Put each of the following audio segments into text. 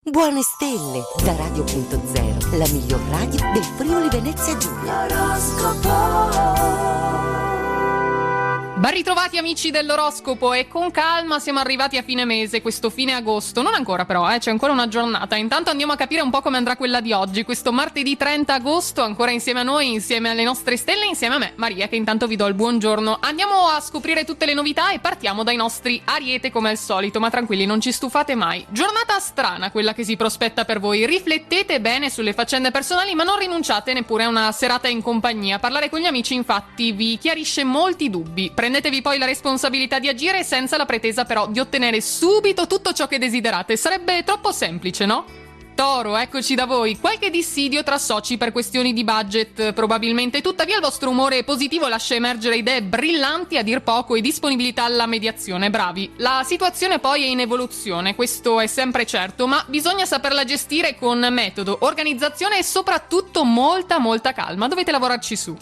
Buone stelle da Radio.0, la miglior radio del Friuli Venezia Giulia. Ben ritrovati amici dell'oroscopo, e con calma siamo arrivati a fine mese, questo fine agosto. Non ancora però, c'è ancora una giornata. Intanto andiamo a capire un po' come andrà quella di oggi, questo martedì 30 agosto, ancora insieme a noi, insieme alle nostre stelle, insieme a me, Maria, che intanto vi do il buongiorno. Andiamo a scoprire tutte le novità e partiamo dai nostri Ariete come al solito, ma tranquilli, non ci stufate mai. Giornata strana quella che si prospetta per voi, riflettete bene sulle faccende personali, ma non rinunciate neppure a una serata in compagnia. Parlare con gli amici infatti vi chiarisce molti dubbi. Prendetevi poi la responsabilità di agire senza la pretesa però di ottenere subito tutto ciò che desiderate. Sarebbe troppo semplice, no? Toro, eccoci da voi. Qualche dissidio tra soci per questioni di budget, probabilmente. Tuttavia il vostro umore positivo lascia emergere idee brillanti a dir poco e disponibilità alla mediazione. Bravi. La situazione poi è in evoluzione, questo è sempre certo, ma bisogna saperla gestire con metodo, organizzazione e soprattutto molta calma. Dovete lavorarci su.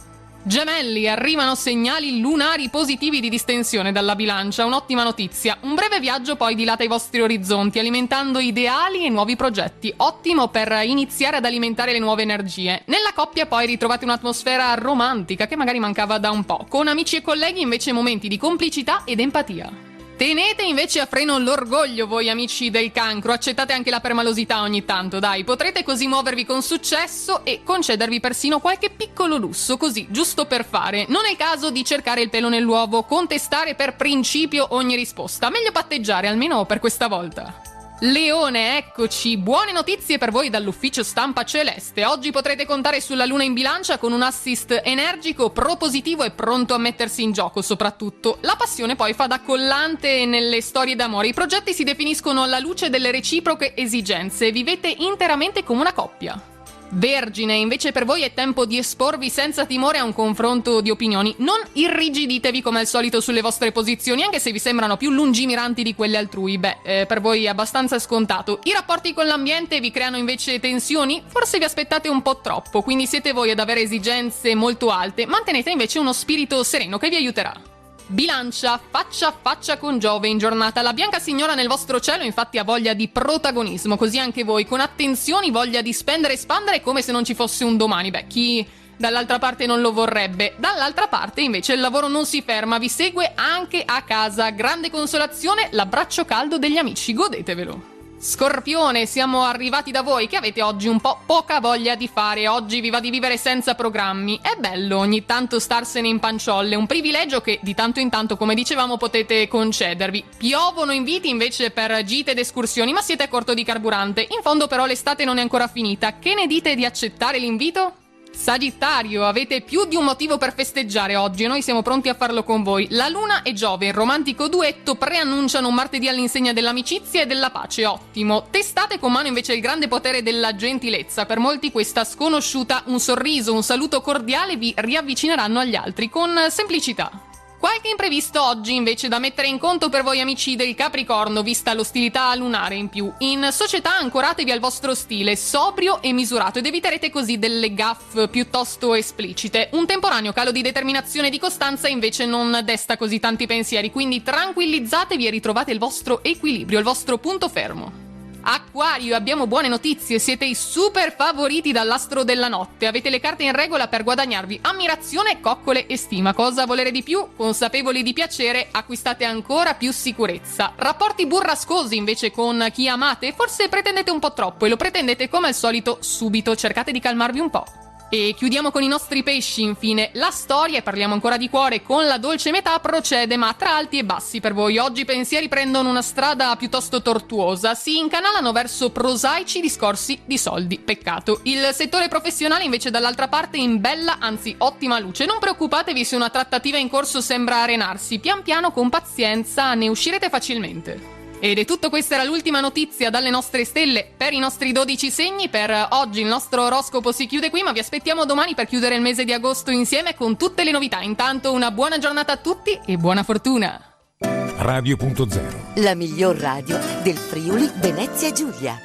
Gemelli, arrivano segnali lunari positivi di distensione dalla bilancia, un'ottima notizia. Un breve viaggio poi dilata i vostri orizzonti, alimentando ideali e nuovi progetti, ottimo per iniziare ad alimentare le nuove energie. Nella coppia poi ritrovate un'atmosfera romantica che magari mancava da un po', con amici e colleghi invece momenti di complicità ed empatia. Tenete invece a freno l'orgoglio voi amici del Cancro, accettate anche la permalosità ogni tanto, dai, potrete così muovervi con successo e concedervi persino qualche piccolo lusso, così, giusto per fare. Non è il caso di cercare il pelo nell'uovo, contestare per principio ogni risposta, meglio patteggiare almeno per questa volta. Leone, eccoci, buone notizie per voi dall'ufficio stampa celeste. Oggi potrete contare sulla luna in bilancia con un assist energico, propositivo e pronto a mettersi in gioco soprattutto. La passione poi fa da collante nelle storie d'amore. I progetti si definiscono alla luce delle reciproche esigenze. Vivete interamente come una coppia. Vergine, invece per voi è tempo di esporvi senza timore a un confronto di opinioni. Non irrigiditevi come al solito sulle vostre posizioni, anche se vi sembrano più lungimiranti di quelle altrui. Per voi è abbastanza scontato. I rapporti con l'ambiente vi creano invece tensioni? Forse vi aspettate un po' troppo, quindi siete voi ad avere esigenze molto alte. Mantenete invece uno spirito sereno che vi aiuterà. Bilancia, faccia a faccia con Giove in giornata. La bianca signora nel vostro cielo infatti ha voglia di protagonismo, così anche voi, con attenzioni, voglia di spendere e spandere come se non ci fosse un domani. Chi dall'altra parte non lo vorrebbe? Dall'altra parte invece il lavoro non si ferma, vi segue anche a casa. Grande consolazione, l'abbraccio caldo degli amici, godetevelo. Scorpione, siamo arrivati da voi che avete oggi un po' poca voglia di fare. Oggi vi va di vivere senza programmi. È bello ogni tanto starsene in panciolle, un privilegio che di tanto in tanto, come dicevamo, potete concedervi. Piovono inviti invece per gite ed escursioni, ma siete a corto di carburante. In fondo però l'estate non è ancora finita. Che ne dite di accettare l'invito? Sagittario, avete più di un motivo per festeggiare oggi e noi siamo pronti a farlo con voi. La Luna e Giove, il romantico duetto, preannunciano un martedì all'insegna dell'amicizia e della pace, ottimo. Testate con mano invece il grande potere della gentilezza. Per molti questa sconosciuta, un sorriso, un saluto cordiale vi riavvicineranno agli altri con semplicità. Qualche imprevisto oggi invece da mettere in conto per voi amici del Capricorno, vista l'ostilità lunare in più. In società ancoratevi al vostro stile, sobrio e misurato, ed eviterete così delle gaffe piuttosto esplicite. Un temporaneo calo di determinazione e di costanza invece non desta così tanti pensieri, quindi tranquillizzatevi e ritrovate il vostro equilibrio, il vostro punto fermo. Acquario, abbiamo buone notizie, siete i super favoriti dall'astro della notte, avete le carte in regola per guadagnarvi ammirazione, coccole e stima. Cosa volere di più? Consapevoli di piacere, acquistate ancora più sicurezza. Rapporti burrascosi invece con chi amate? Forse pretendete un po' troppo e lo pretendete come al solito subito, cercate di calmarvi un po'. E chiudiamo con i nostri pesci, infine. La storia, e parliamo ancora di cuore, con la dolce metà procede, ma tra alti e bassi per voi. Oggi i pensieri prendono una strada piuttosto tortuosa, si incanalano verso prosaici discorsi di soldi, peccato. Il settore professionale invece dall'altra parte in bella, anzi ottima luce. Non preoccupatevi se una trattativa in corso sembra arenarsi, pian piano con pazienza ne uscirete facilmente. Ed è tutto, questa era l'ultima notizia dalle nostre stelle per i nostri 12 segni. Per oggi il nostro oroscopo si chiude qui, ma vi aspettiamo domani per chiudere il mese di agosto insieme con tutte le novità. Intanto una buona giornata a tutti e buona fortuna! Radio.0, la miglior radio del Friuli Venezia Giulia.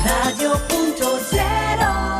Radio.0